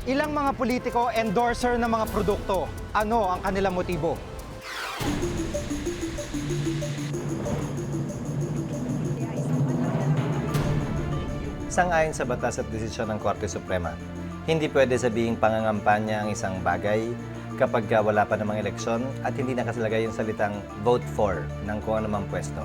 Ilang mga politiko endorser ng mga produkto. Ano ang kanilang motibo? Sang-ayon sa batas at desisyon ng Korte Suprema, hindi pwede sabihing pangangampanya ang isang bagay kapag wala pa namang eleksyon at hindi nakasalagay yung salitang vote for ng kung anumang pwesto.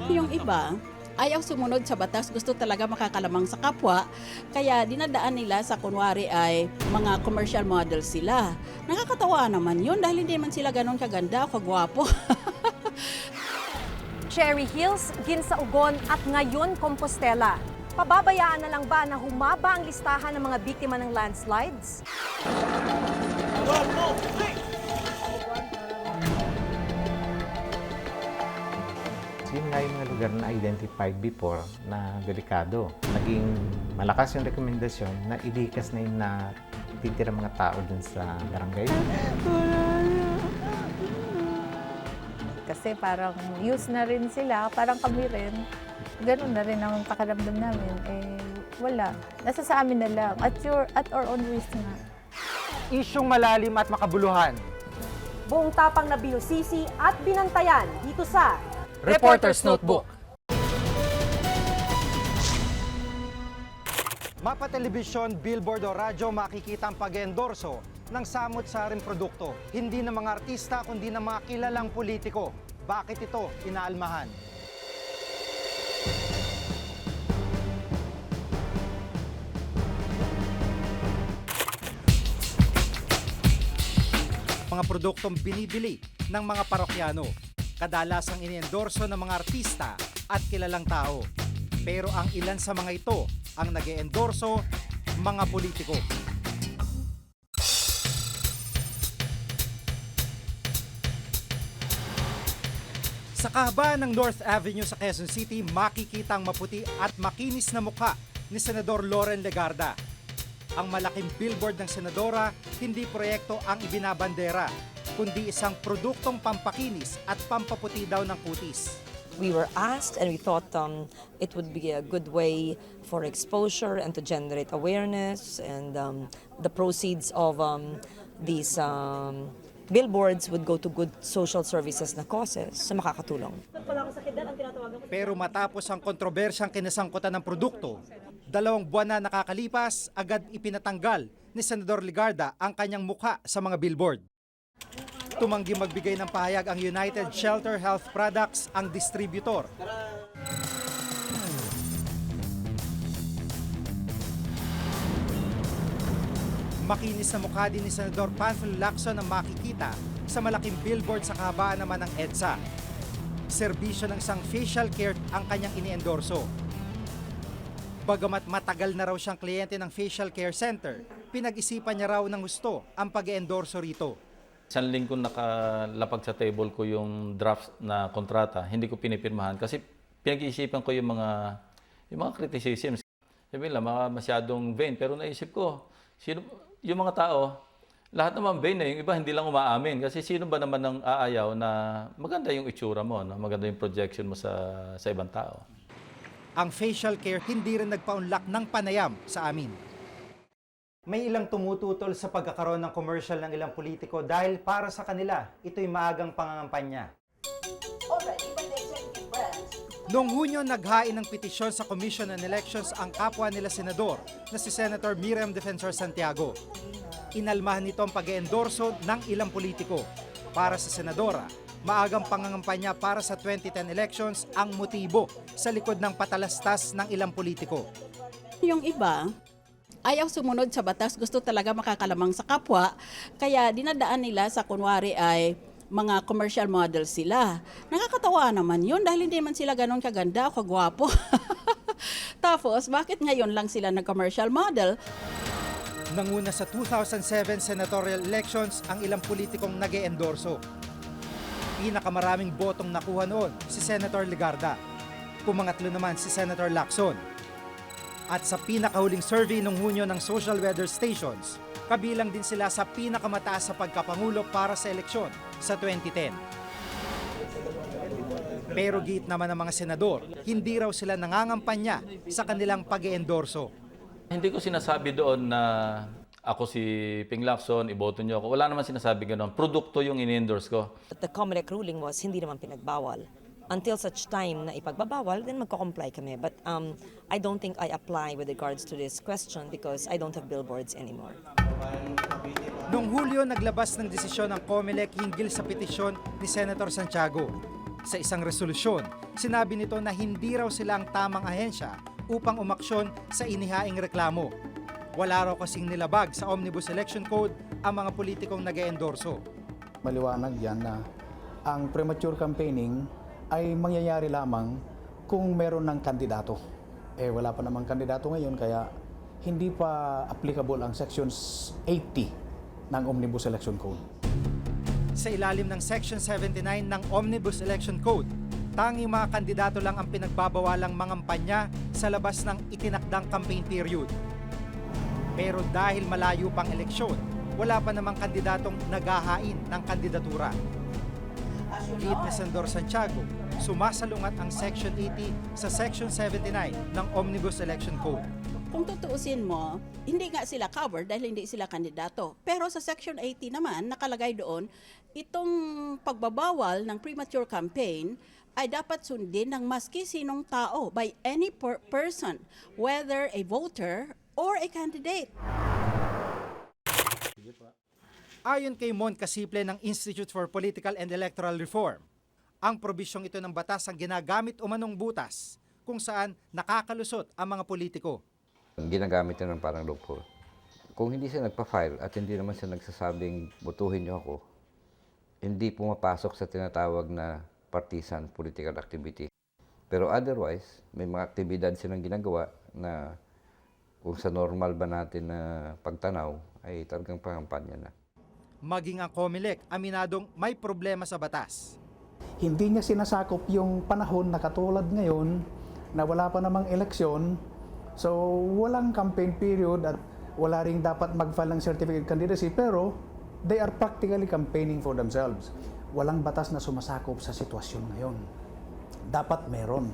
Yung iba, ayaw sumunod sa batas, gusto talaga makakalamang sa kapwa, kaya dinadaan nila sa kunwari ay mga commercial models sila. Nakakatawa naman yun dahil hindi man sila ganon kaganda o kagwapo. Cherry Hills, Ginsaugon at ngayon Compostela. Pababayaan na lang ba na humaba ang listahan ng mga biktima ng landslides? Yun nga yung mga lugar na identified before na delikado. Naging malakas yung rekomendasyon na ilikas na yung natitira mga tao dun sa barangay. Kasi parang use na rin sila, parang kami rin. Ganun na rin ang pakiramdam namin. Wala. Nasa sa amin na lang. At our own risk nga. Isyong malalim at makabuluhan. Buong tapang na binusisi at binantayan dito sa Reporter's Notebook. Mapa telebisyon, billboard o radyo, makikita ang pag-endorso ng samot-saring produkto. Hindi ng mga artista, kundi ng mga kilalang politiko. Bakit ito inaalmahan? Mga produktong binibili ng mga parokyano. Kadalasang iniendorso ng mga artista at kilalang tao. Pero ang ilan sa mga ito ang nag-eendorso, mga politiko. Sa kahabaan ng North Avenue sa Quezon City, makikita ang maputi at makinis na mukha ni Senador Loren Legarda. Ang malaking billboard ng senadora, hindi proyekto ang ibinabandera, kundi isang produktong pampakinis at pampaputi daw ng kutis. We were asked and we thought it would be a good way for exposure and to generate awareness, and the proceeds of these billboards would go to good social services na causes sa makakatulong. Pero matapos ang kontrobersyang kinasangkutan ng produkto, 2 buwan na nakakalipas, agad ipinatanggal ni Senador Legarda ang kanyang mukha sa mga billboard. Tumanggi magbigay ng pahayag ang United Shelter Health Products, ang distributor. Makinis na mukha din ni Senador Panfilo Lacson ang makikita sa malaking billboard sa kahabaan naman ng EDSA. Serbisyo ng isang facial care ang kanyang iniendorso. Bagamat matagal na raw siyang kliyente ng facial care center, pinag-isipan niya raw ng gusto ang pag-eendorso rito. Isang linggo nakalapag sa table ko yung draft na kontrata, hindi ko pinipirmahan kasi pinag-iisipan ko yung mga criticisms. Sabi nila, masyadong vain, pero naisip ko, yung mga tao, lahat naman vain na, yung iba hindi lang umaamin. Kasi sino ba naman ang aayaw na maganda yung itsura mo, no? Maganda yung projection mo sa ibang tao. Ang facial care hindi rin nagpaunlak ng panayam sa amin. May ilang tumututol sa pagkakaroon ng commercial ng ilang politiko dahil para sa kanila, ito'y maagang pangangampanya. Noong Hunyo, naghain ng petisyon sa Commission on Elections ang kapwa nila senador na si Senator Miriam Defensor Santiago. Inalmahan nito ang pag-eendorso ng ilang politiko. Para sa senadora, maagang pangangampanya para sa 2010 elections ang motibo sa likod ng patalastas ng ilang politiko. Yung iba, ayaw sumunod sa batas, gusto talaga makakalamang sa kapwa, kaya dinadaan nila sa kunwari ay mga commercial models sila. Nakakatawa naman yun dahil hindi man sila ganon kaganda o kagwapo. Tapos, bakit ngayon lang sila nag-commercial model? Nanguna sa 2007 senatorial elections ang ilang politikong nag-eendorso. Pinakamaraming botong nakuha noon si Senator Legarda. Pumangatlo naman si Senator Lacson. At sa pinakahuling survey noong Hunyo ng Social Weather Stations, kabilang din sila sa pinakamataas sa pagkapangulo para sa eleksyon sa 2010. Pero giit naman ng mga senador, hindi raw sila nangangampanya sa kanilang pag-eendorso. Hindi ko sinasabi doon na ako si Ping Lacson, iboto niyo ako. Wala naman sinasabi gano'n. Produkto yung in-endorse ko. But the COMELEC ruling was hindi naman pinagbawal. Until such time na ipagbabawal, then magko-comply kami. But I don't think I apply with regards to this question because I don't have billboards anymore. Noong Hulyo, naglabas ng desisyon ng COMELEC hinggil sa petisyon ni Senator Santiago. Sa isang resolusyon, sinabi nito na hindi raw sila ang tamang ahensya upang umaksyon sa inihaing reklamo. Wala raw kasing nilabag sa Omnibus Election Code ang mga politikong nag-eendorso. Maliwanag yan na ang premature campaigning ay mangyayari lamang kung meron ng kandidato. Wala pa namang kandidato ngayon kaya hindi pa applicable ang sections 80 ng Omnibus Election Code. Sa ilalim ng Section 79 ng Omnibus Election Code, tanging mga kandidato lang ang pinagbabawalang mangampanya sa labas ng itinakdang campaign period. Pero dahil malayo pang eleksyon, wala pa namang kandidatong naghahain ng kandidatura. Giit ni Senador Santiago, sumasalungat ang Section 80 sa Section 79 ng Omnibus Election Code. Kung tutuusin mo, hindi nga sila covered dahil hindi sila kandidato. Pero sa Section 80 naman, nakalagay doon, itong pagbabawal ng premature campaign ay dapat sundin ng maski sinong tao by any person, whether a voter or a candidate. Ayon kay Mon Casiple ng Institute for Political and Electoral Reform, ang probisyong ito ng batas ang ginagamit umanong butas kung saan nakakalusot ang mga politiko. Ginagamit nila ng parang loophole. Kung hindi siya nagpa-file at hindi naman siya nagsasabing botohin niyo ako, hindi pumapasok sa tinatawag na partisan political activity. Pero otherwise, may mga aktibidad silang ginagawa na kung sa normal ba natin na pagtanaw ay talagang pangampanya na. Maging ang COMELEC aminadong may problema sa batas. Hindi niya sinasakop yung panahon na katulad ngayon na wala pa namang eleksyon. So, walang campaign period at wala ring dapat mag-file ng certificate of candidacy pero they are practically campaigning for themselves. Walang batas na sumasakop sa sitwasyon ngayon. Dapat meron.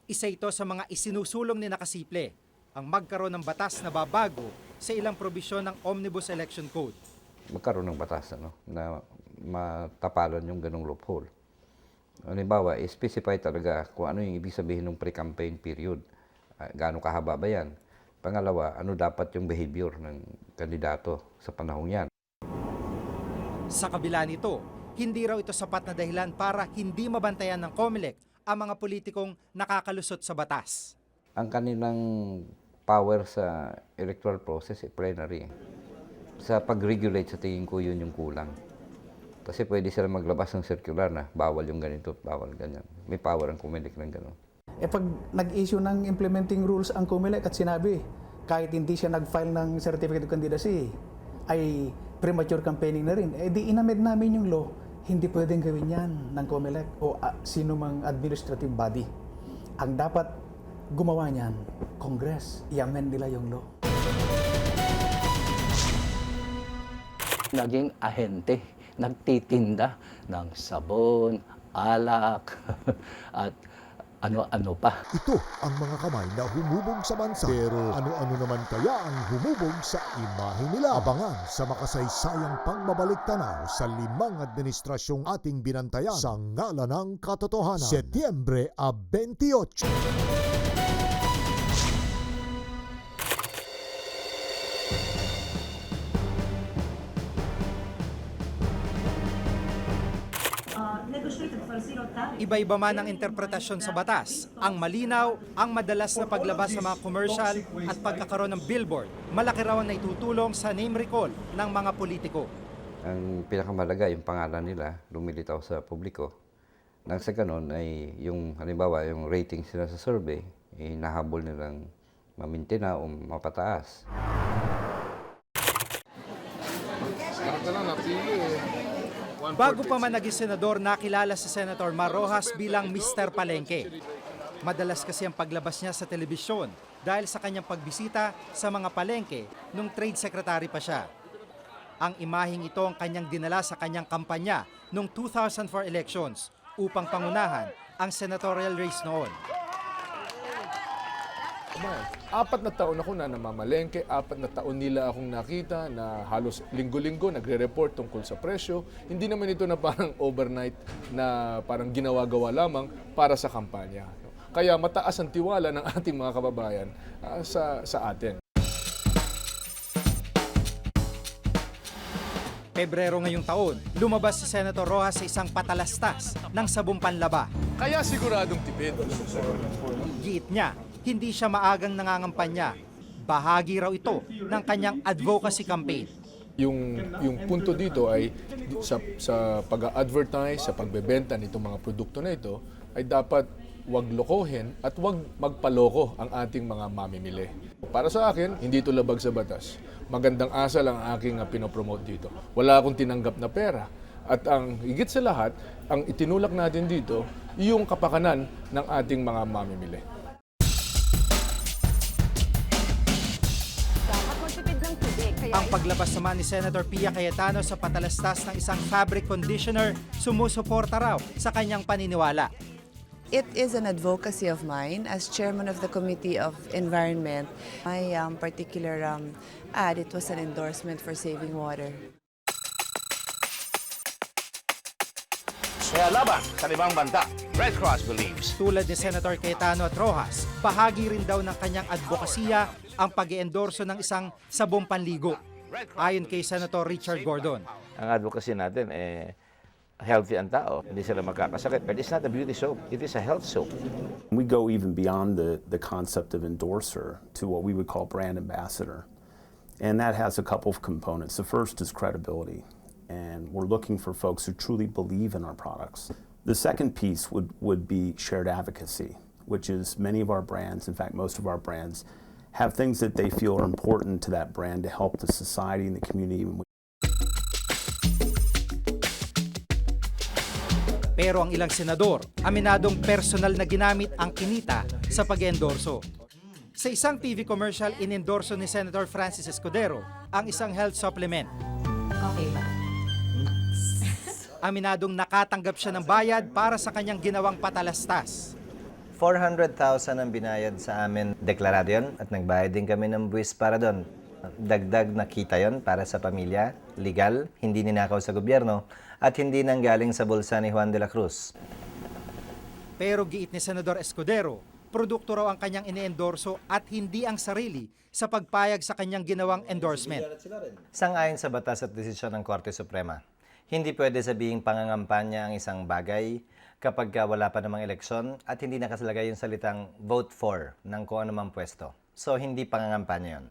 Isa ito sa mga isinusulong ni Casiple, ang magkaroon ng batas na babago sa ilang probisyon ng Omnibus Election Code. Magkaroon ng batas na matapalan yung ganong loophole. Halimbawa, specify talaga kung ano yung ibig sabihin ng pre-campaign period. Gaano kahaba ba yan? Pangalawa, ano dapat yung behavior ng kandidato sa panahong yan? Sa kabila nito, hindi raw ito sapat na dahilan para hindi mabantayan ng COMELEC ang mga politikong nakakalusot sa batas. Ang kanilang power sa electoral process ay plenary. Sa pag-regulate, sa tingin ko, yun yung kulang. Kasi pwede sila maglabas ng circular na bawal yung ganito, bawal ganyan. May power ang COMELEC ng gano'n. Pag nag-issue ng implementing rules ang COMELEC at sinabi, kahit hindi siya nag-file ng certificate of candidacy, ay premature campaigning na rin, di inamend namin yung law, hindi pwedeng gawin yan ng COMELEC o sino mang administrative body. Ang dapat gumawa niyan, Congress, i-amend nila yung law. Naging ahente, nagtitinda ng sabon, alak, at ano-ano pa. Ito ang mga kamay na humubog sa bansa. Pero ano-ano naman kaya ang humubog sa imahe nila? Abangan sa makasaysayang pagbabalik tanaw sa 5 administrasyong ating binantayan sa Ngalan ng Katotohanan. Setyembre 28. Iba-iba man ang interpretasyon sa batas. Ang malinaw, ang madalas na paglabas sa mga commercial at pagkakaroon ng billboard, malaki raw na itutulong sa name recall ng mga politiko. Ang pinakamalaga, yung pangalan nila, lumilitaw sa publiko. Nang sa ganun ay yung, halimbawa, yung ratings nila sa survey, nahabol nilang mamintina o mapataas. Bago pa man naging senador, nakilala si Senator Mar Rojas bilang Mr. Palengke. Madalas kasi ang paglabas niya sa telebisyon dahil sa kanyang pagbisita sa mga palengke nung trade secretary pa siya. Ang imaheng ito ang kanyang dinala sa kanyang kampanya noong 2004 elections upang pangunahan ang senatorial race noon. kabayan. 4 na taon ako na namamalengke, 4 na taon nila akong nakita na halos linggo-linggo nagre-report tungkol sa presyo. Hindi naman ito na parang overnight na parang ginawa-gawa lamang para sa kampanya. Kaya mataas ang tiwala ng ating mga kababayan sa atin. Pebrero ngayong taon, lumabas si Senator Rojas sa isang patalastas ng sabong panlaba. Kaya siguradong tipid. Giit niya, hindi siya maagang nangangampanya. Bahagi raw ito ng kanyang advocacy campaign. Yung punto dito ay sa pag-advertise, sa pagbebenta nitong mga produkto na ito, ay dapat wag lokohin at wag magpaloko ang ating mga mamimili. Para sa akin, hindi ito labag sa batas. Magandang asal ang aking pinopromote dito. Wala akong tinanggap na pera. At ang higit sa lahat, ang itinulak natin dito, yung kapakanan ng ating mga mamimili. Dapat magtipid ng tubig. Ang paglabas naman ni Senator Pia Cayetano sa patalastas ng isang fabric conditioner, sumusuporta raw sa kanyang paniniwala. It is an advocacy of mine as chairman of the Committee of Environment. My particular ad, it was an endorsement for saving water. Kaya laban sa limang banta, Red Cross believes. Tulad ni Senator Cayetano at Rojas, bahagi rin daw ng kanyang advokasya ang pag-iendorso ng isang sabong panligo. Ayon kay Senator Richard Gordon. Ang advocacy natin healthy ang tao, hindi sila magkakasakit. But it's not a beauty soap, it is a health soap. We go even beyond the concept of endorser to what we would call brand ambassador. And that has a couple of components. The first is credibility. And we're looking for folks who truly believe in our products. The second piece would be shared advocacy, which is many of our brands, in fact, most of our brands, have things that they feel are important to that brand to help the society and the community. Pero ang ilang senador, aminadong personal na ginamit ang kinita sa pag-endorso. Sa isang TV commercial, inendorso ni Senator Francis Escudero ang isang health supplement. Okay ba? Aminadong nakatanggap siya ng bayad para sa kanyang ginawang patalastas. 400,000 ang binayad sa amin. Deklarado yun at nagbayad din kami ng buwis para doon. Dagdag na kita yon para sa pamilya, legal, hindi ninakaw sa gobyerno, at hindi nanggaling sa bulsa ni Juan de la Cruz. Pero giit ni Senador Escudero, produkto raw ang kanyang iniendorso at hindi ang sarili sa pagpayag sa kanyang ginawang endorsement. Sang-ayon sa batas at desisyon ng Korte Suprema, hindi pwede sabihing pangangampanya ang isang bagay kapag wala pa namang eleksyon at hindi nakasalagay yung salitang vote for ng kung anumang pwesto. So hindi pangangampanya yun.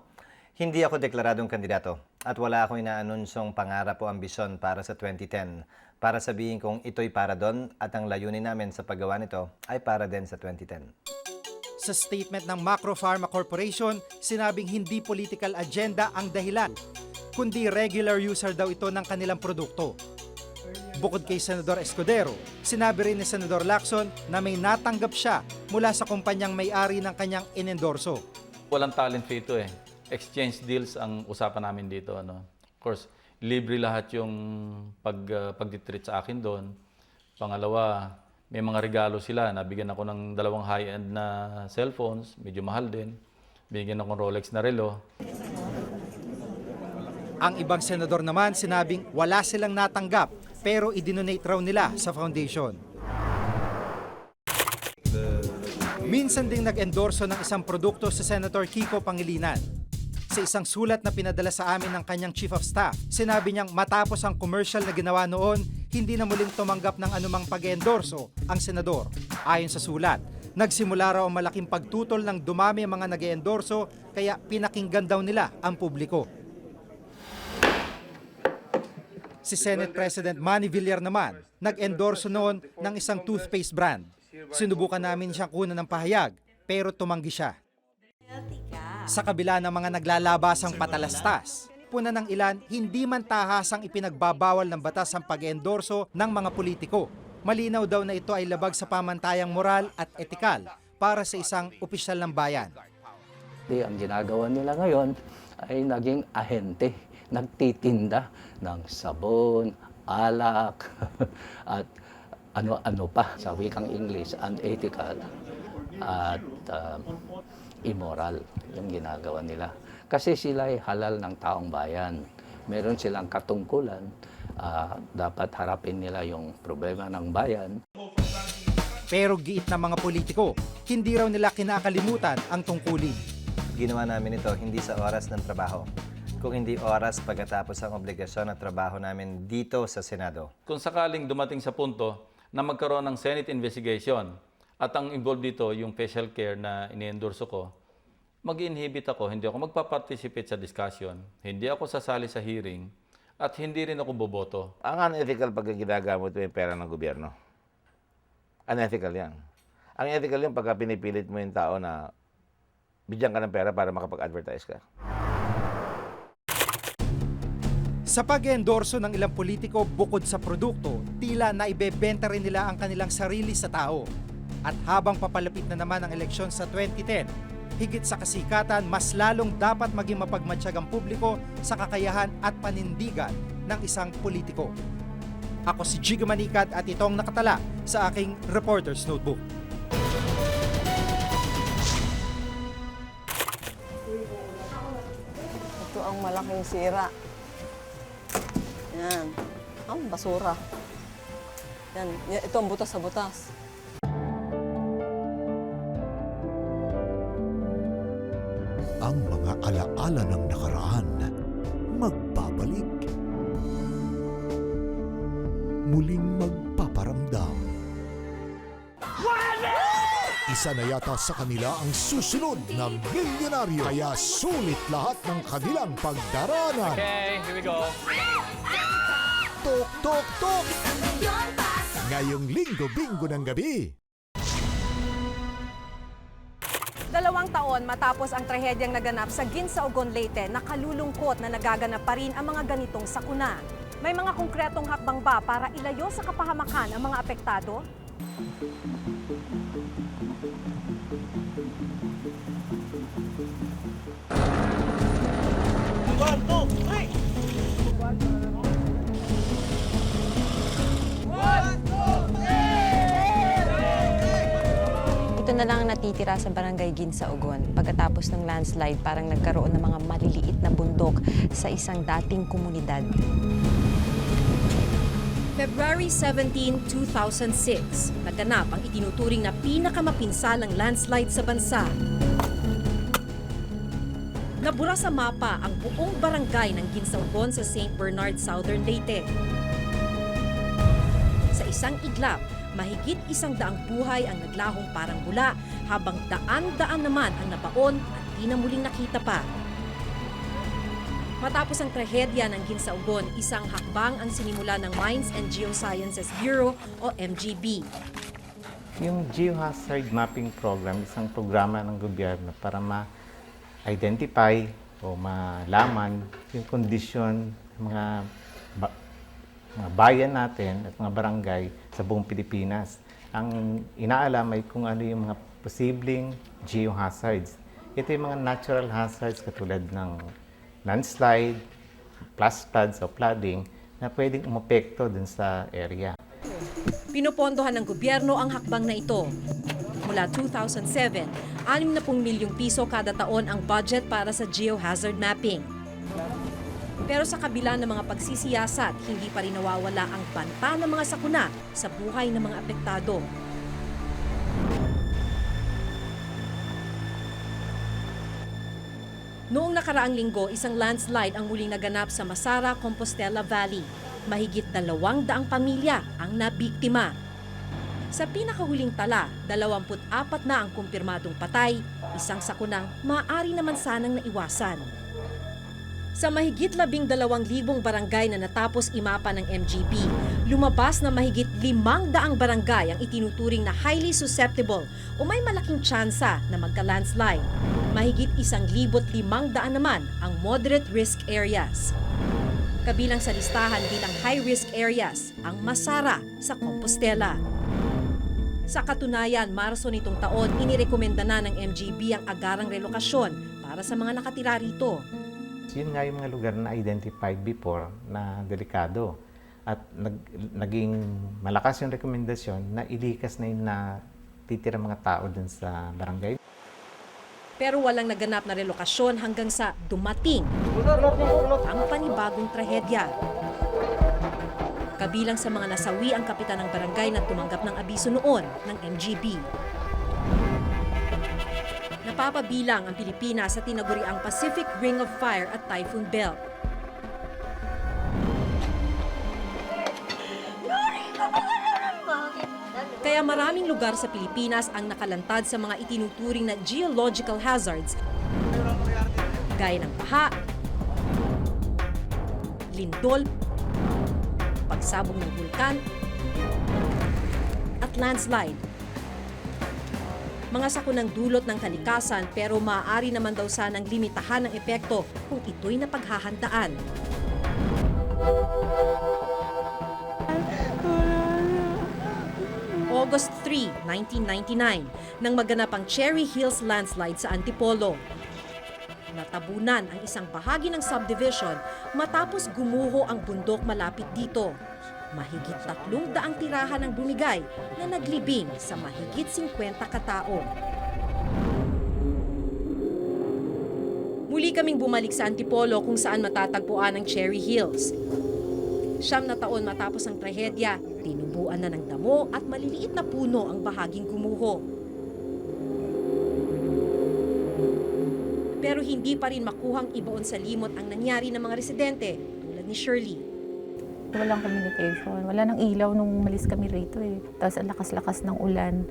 Hindi ako deklaradong kandidato at wala akong inaanunsyong pangarap o ambisyon para sa 2010 para sabihin kung ito'y para doon at ang layunin namin sa paggawa nito ay para din sa 2010. Sa statement ng Macro Pharma Corporation, sinabing hindi political agenda ang dahilan, kundi regular user daw ito ng kanilang produkto. Bukod kay Senador Escudero, sinabi rin ni Senador Lacson na may natanggap siya mula sa kumpanyang may-ari ng kanyang inendorso. Walang talent fee ito eh. Exchange deals ang usapan namin dito. Of course, libre lahat yung pag-treat sa akin doon. Pangalawa, may mga regalo sila. Nabigyan ako ng 2 high-end na cellphones, medyo mahal din. Bigyan ako ng Rolex na relo. Ang ibang senador naman sinabing wala silang natanggap pero idinonate raw nila sa foundation. Minsan ding nag-endorso ng isang produkto sa Senator Kiko Pangilinan. Sa isang sulat na pinadala sa amin ng kanyang Chief of Staff, sinabi niyang matapos ang commercial na ginawa noon, hindi na muling tumanggap ng anumang pag-endorso ang senador. Ayon sa sulat, nagsimula raw ang malaking pagtutol ng dumami ang mga nag-endorso kaya pinakinggan daw nila ang publiko. Si Senate President Manny Villar naman, nag-endorso noon ng isang toothpaste brand. Sinubukan namin siyang kunan ng pahayag, pero tumanggi siya. Sa kabila ng mga naglalabasang patalastas, puna ng ilan, hindi man tahasang ipinagbabawal ng batas ang pag-endorso ng mga politiko. Malinaw daw na ito ay labag sa pamantayang moral at etikal para sa isang opisyal ng bayan. Ang ginagawa nila ngayon ay naging ahente, nagtitinda ng sabon, alak, at ano-ano pa sa wikang English, unethical. At immoral yung ginagawa nila. Kasi sila ay halal ng taong bayan. Meron silang katungkulan, dapat harapin nila yung problema ng bayan. Pero giit ng mga politiko, hindi raw nila kinakalimutan ang tungkulin. Ginawa namin ito hindi sa oras ng trabaho, kung hindi oras pagkatapos ang obligasyon at trabaho namin dito sa Senado. Kung sakaling dumating sa punto na magkaroon ng Senate investigation at ang involved dito yung facial care na iniendorso ko, mag-inhibit ako, hindi ako magpa-participate sa discussion, hindi ako sasali sa hearing, at hindi rin ako boboto. Ang unethical pag ginagamit mo yung pera ng gobyerno. Unethical yan. Ang ethical yung pagka pinipilit mo yung tao na bigyan ka ng pera para makapag-advertise ka. Sa pag-endorso ng ilang politiko bukod sa produkto, tila naibebenta rin nila ang kanilang sarili sa tao. At habang papalapit na naman ang eleksyon sa 2010, higit sa kasikatan, mas lalong dapat maging mapagmatsyag ang publiko sa kakayahan at panindigan ng isang politiko. Ako si Jigo Manikad at ito ang nakatala sa aking Reporter's Notebook. Ito ang malaking sira. Yan. Ang basura. Yan. Ito ang butas sa butas. Ang mga alaala ng nakaraan magbabalik. Muling magpaparamdam. Isa na yata sa kanila ang susunod na milyonaryo. Kaya sulit lahat ng kanilang pagdaranan. Okay, here we go. Tok, tok, tok! Ngayong linggo-bingo ng gabi. 2 taon matapos ang trahedyang naganap sa Ginsaogon, Leyte, nakalulungkot na nagaganap pa rin ang mga ganitong sakuna. May mga konkretong hakbang ba para ilayo sa kapahamakan ang mga apektado? Ito na lang ang natitira sa barangay Ginsaogon. Pagkatapos ng landslide, parang nagkaroon ng mga maliliit na bundok sa isang dating komunidad. February 17, 2006, naganap ang itinuturing na pinakamapinsalang landslide sa bansa. Nabura sa mapa ang buong barangay ng Ginsaogon sa St. Bernard, Southern Leyte. Sa isang iglap, mahigit 100 buhay ang naglahong parang bula, habang daan-daan naman ang nabaon at di na muling nakita pa. Matapos ang trahedya ng Ginsaogon, isang hakbang ang sinimula ng Mines and Geosciences Bureau o MGB. Yung Geohazard Mapping Program, isang programa ng gobyerno para ma-identify o malaman yung kondisyon ng mga bayan natin at mga barangay sa buong Pilipinas. Ang inaalam ay kung ano yung mga posibleng geohazards. Ito yung mga natural hazards katulad ng landslide, flash floods o flooding na pwedeng umapekto dun sa area. Pinupondohan ng gobyerno ang hakbang na ito. Mula 2007, 60 milyong piso kada taon ang budget para sa geohazard mapping. Pero sa kabila ng mga pagsisiyasat, hindi pa rin nawawala ang banta ng mga sakuna sa buhay ng mga apektado. Noong nakaraang linggo, isang landslide ang muling naganap sa Masara, Compostela Valley. Mahigit 200 pamilya ang nabiktima. Sa pinakahuling tala, 24 na ang kumpirmadong patay, isang sakunang maaari naman sanang naiwasan. Sa mahigit 12,000 barangay na natapos imapa ng MGB, lumabas na mahigit 500 barangay ang itinuturing na highly susceptible o may malaking tsansa na magka-landslide. Mahigit 1,500 naman ang moderate risk areas. Kabilang sa listahan bilang high-risk areas ang Masara sa Compostela. Sa katunayan, Marso nitong taon, inirekomenda na ng MGB ang agarang relokasyon para sa mga nakatira rito. Yun nga yung mga lugar na identified before na delikado. At naging malakas yung rekomendasyon na ilikas na yung natitira mga tao dun sa barangay. Pero walang naganap na relokasyon hanggang sa dumating ang panibagong trahedya. Kabilang sa mga nasawi ang kapitan ng barangay na tumanggap ng abiso noon ng MGB. Napapabilang ang Pilipinas sa tinaguriang Pacific Ring of Fire at Typhoon Belt. Kaya maraming lugar sa Pilipinas ang nakalantad sa mga itinuturing na geological hazards gaya ng baha, lindol, pagsabog ng bulkan, at landslide. Mga sakunang dulot ng kalikasan pero maaari naman daw sanang limitahan ang epekto kung ito'y napaghahandaan. August 3, 1999, nang maganap ang Cherry Hills landslide sa Antipolo. Natabunan ang isang bahagi ng subdivision matapos gumuho ang bundok malapit dito. Mahigit 300 tirahan ang bumigay na naglibing sa mahigit 50 katao. Muli kaming bumalik sa Antipolo kung saan matatagpuan ang Cherry Hills. 9 na taon matapos ang trahedya, tinubuan na ng damo at maliliit na puno ang bahaging gumuho. Pero hindi pa rin makuhang ibaon sa limot ang nangyari ng mga residente tulad ni Shirley. Walang communication, wala nang ilaw nung umalis kami rito eh. Tapos ang lakas-lakas ng ulan.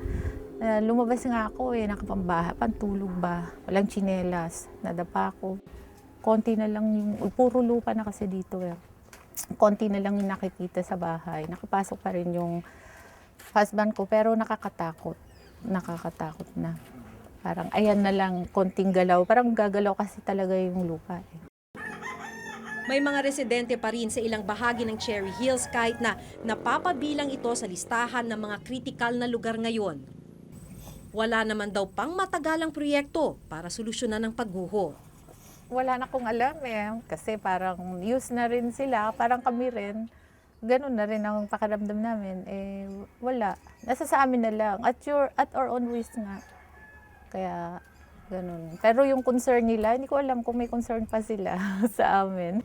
Lumabas nga ako nakapambaha, pantulog ba, walang tsinelas, nadapa ako. Konti na lang yung, puro lupa na kasi dito eh. Konti na lang yung nakikita sa bahay. Nakapasok pa rin yung husband ko pero nakakatakot. Nakakatakot na. Parang ayan na lang, konting galaw. Parang gagalaw kasi talaga yung lupa eh. May mga residente pa rin sa ilang bahagi ng Cherry Hills kahit na napapabilang ito sa listahan ng mga kritikal na lugar ngayon. Wala naman daw pang matagalang proyekto para solusyonan ang pagguho. Wala na akong alam eh, kasi parang use na rin sila, parang kami rin. Ganun na rin ang pakiramdam namin. Eh, wala. Nasa sa amin na lang. At our own risk nga. Kaya, ganun. Pero yung concern nila, hindi ko alam kung may concern pa sila sa amin.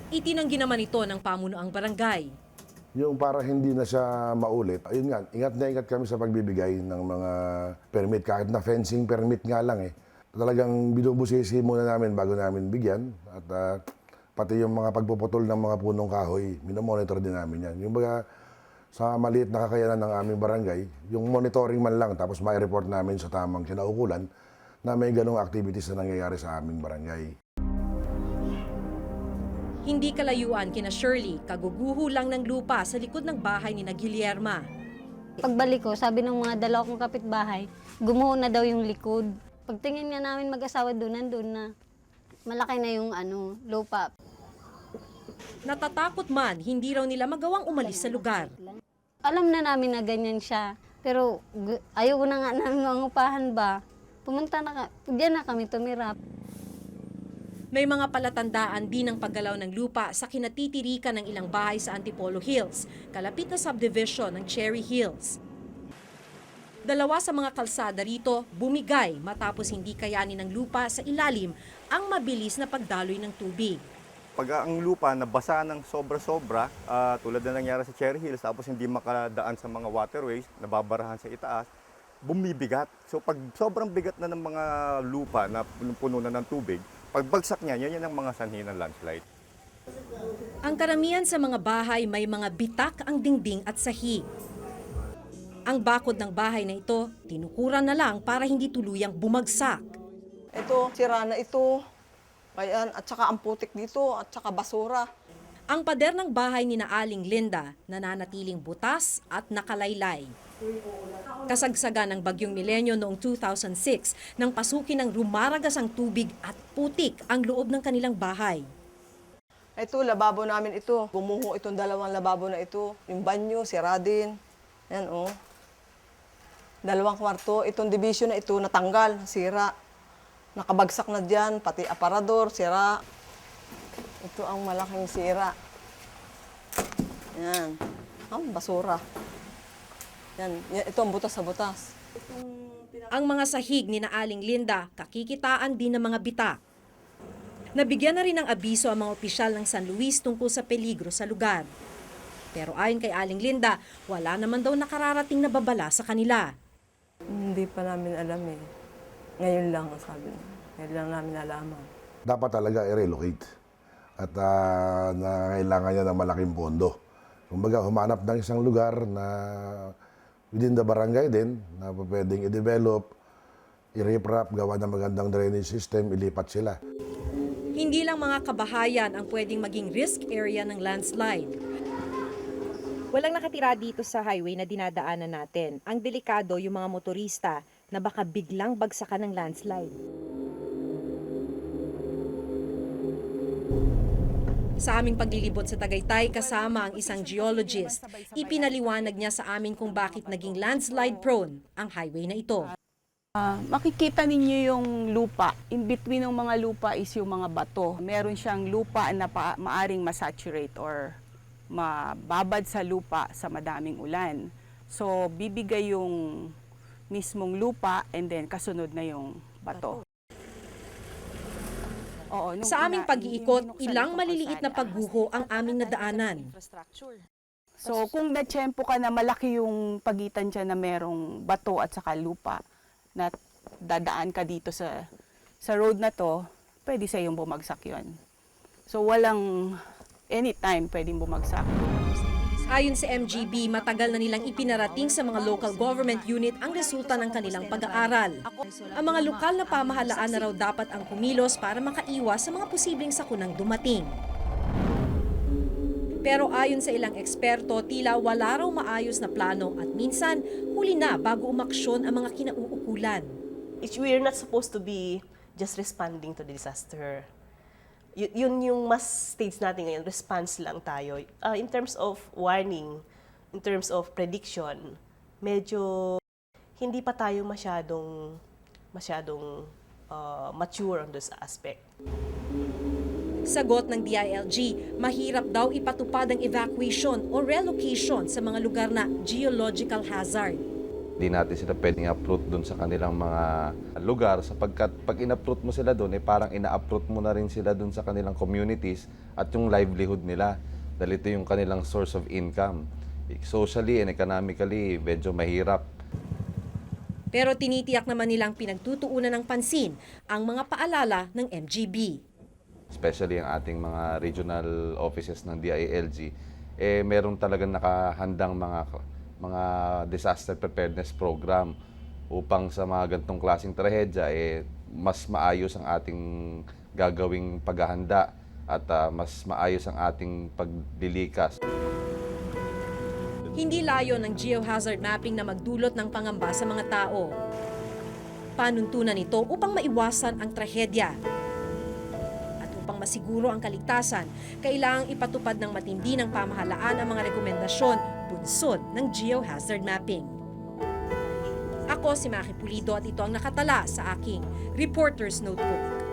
Itinanggi naman ito ng pamunuang barangay. Yung para hindi na siya maulit, ayun nga, ingat na ingat kami sa pagbibigay ng mga permit. Kahit na fencing permit nga lang eh. Talagang binubusisi muna namin bago namin bigyan. At pati yung mga pagpuputol ng mga punong kahoy, minomonitor din namin yan. Yung baga, sa maliit na kakayanan ng aming barangay, yung monitoring man lang, tapos mai-report namin sa tamang kinaukulan na may ganong activities na nangyayari sa aming barangay. Hindi kalayuan kina Shirley, kaguguho lang ng lupa sa likod ng bahay ni Guillerma. Pagbalik ko, sabi ng mga dalawa kong kapitbahay, gumuho na daw yung likod. Pagtingin nga namin mag-asawa doon, nandun na. Malaki na yung lupa. Natatakot man, hindi raw nila magawang umalis sa lugar. Alam na namin na ganyan siya, pero ayaw na nga namin mangupahan ba. Pumunta na diyan na kami tumira. May mga palatandaan din ng paggalaw ng lupa sa kinatitirikan ng ilang bahay sa Antipolo Hills, kalapit na subdivision ng Cherry Hills. 2 sa mga kalsada rito bumigay matapos hindi kayanin ng lupa sa ilalim ang mabilis na pagdaloy ng tubig. Pag ang lupa nabasa ng sobra-sobra, tulad na nangyari sa Cherry Hills, tapos hindi makadaan sa mga waterways, nababarahan sa itaas, bumibigat. So pag sobrang bigat na ng mga lupa na puno na ng tubig, pagbagsak niya, yan ang mga sanhi ng landslide. Ang karamihan sa mga bahay may mga bitak ang dingding at sahig. Ang bakod ng bahay na ito, tinukuran na lang para hindi tuluyang bumagsak. Ito, sira na ito. Ayan, at saka ang putik dito, at saka basura. Ang pader ng bahay ni Aling Linda, nananatiling butas at nakalaylay. Kasagsagan ng Bagyong Milenyo noong 2006 nang pasukin ng rumaragas ang tubig at putik ang loob ng kanilang bahay. Ito, lababo namin ito. Gumuho itong 2 lababo na ito. Yung banyo, sira din. Yan, oh. 2 kwarto. Itong division na ito, natanggal, sira. Nakabagsak na dyan, pati aparador, sira. Ito ang malaking sira. Yan. Basura. Yan. Ito ang butas sa butas. Ang mga sahig ni na Aling Linda, kakikitaan din ng mga bita. Nabigyan na rin ng abiso ang mga opisyal ng San Luis tungkol sa peligro sa lugar. Pero ayon kay Aling Linda, wala naman daw nakararating na babala sa kanila. Hindi pa namin alam eh. Ngayon lang, sabi. Ngayon lang namin nalaman. Dapat talaga i-relocate. At kailangan niya ng malaking pondo. Kumbaga, humanap ng isang lugar na within the barangay din, na pwedeng i-develop, i-riprap, gawa ng magandang drainage system, ilipat sila. Hindi lang mga kabahayan ang pwedeng maging risk area ng landslide. Walang nakatira dito sa highway na dinadaanan natin. Ang delikado yung mga motorista na baka biglang bagsakan ng landslide. Sa aming paglilibot sa Tagaytay kasama ang isang geologist, ipinaliwanag niya sa amin kung bakit naging landslide prone ang highway na ito. Makikita ninyo yung lupa. In between ng mga lupa is yung mga bato. Meron siyang lupa na maaring masaturate or mababad sa lupa sa madaming ulan. So, bibigay yung mismong lupa and then kasunod na yung bato. Oo, Sa aming pag-iikot, ilang maliliit na pagguho ang aming nadaanan. So, kung na-tsempo ka na malaki yung pagitan dyan na merong bato at saka lupa, na dadaan ka dito sa road na to, pwede sa iyong bumagsak yun. So, walang anytime pwedeng bumagsak. Ayon sa MGB, matagal na nilang ipinarating sa mga local government unit ang resulta ng kanilang pag-aaral. Ang mga lokal na pamahalaan na raw dapat ang kumilos para makaiwas sa mga posibleng sakunang dumating. Pero ayon sa ilang eksperto, tila wala raw maayos na plano at minsan huli na bago umaksyon ang mga kinauukulan. We're not supposed to be just responding to the disaster. Yun yung mas stage natin ngayon, response lang tayo. In terms of warning, in terms of prediction, medyo hindi pa tayo masyadong mature on this aspect. Sagot ng DILG, mahirap daw ipatupad ang evacuation o relocation sa mga lugar na geological hazard. Hindi natin sila pwedeng uproot doon sa kanilang mga lugar sapagkat pag in-uproot mo sila doon, parang ina-uproot mo na rin sila doon sa kanilang communities at yung livelihood nila dahil ito yung kanilang source of income. Socially and economically, medyo mahirap. Pero tinitiyak naman nilang pinagtutuunan ng pansin ang mga paalala ng MGB. Especially ang ating mga regional offices ng DILG, meron talagang nakahandang mga disaster preparedness program upang sa mga ganitong klaseng trahedya, mas maayos ang ating gagawing paghahanda at mas maayos ang ating paglilikas. Hindi layo ng geohazard mapping na magdulot ng pangamba sa mga tao. Panuntunan ito upang maiwasan ang trahedya. Upang masiguro ang kaligtasan, kailangang ipatupad ng matindi ng pamahalaan ang mga rekomendasyon bunsod ng geohazard mapping. Ako si Maki Pulido at ito ang nakatala sa aking Reporter's Notebook.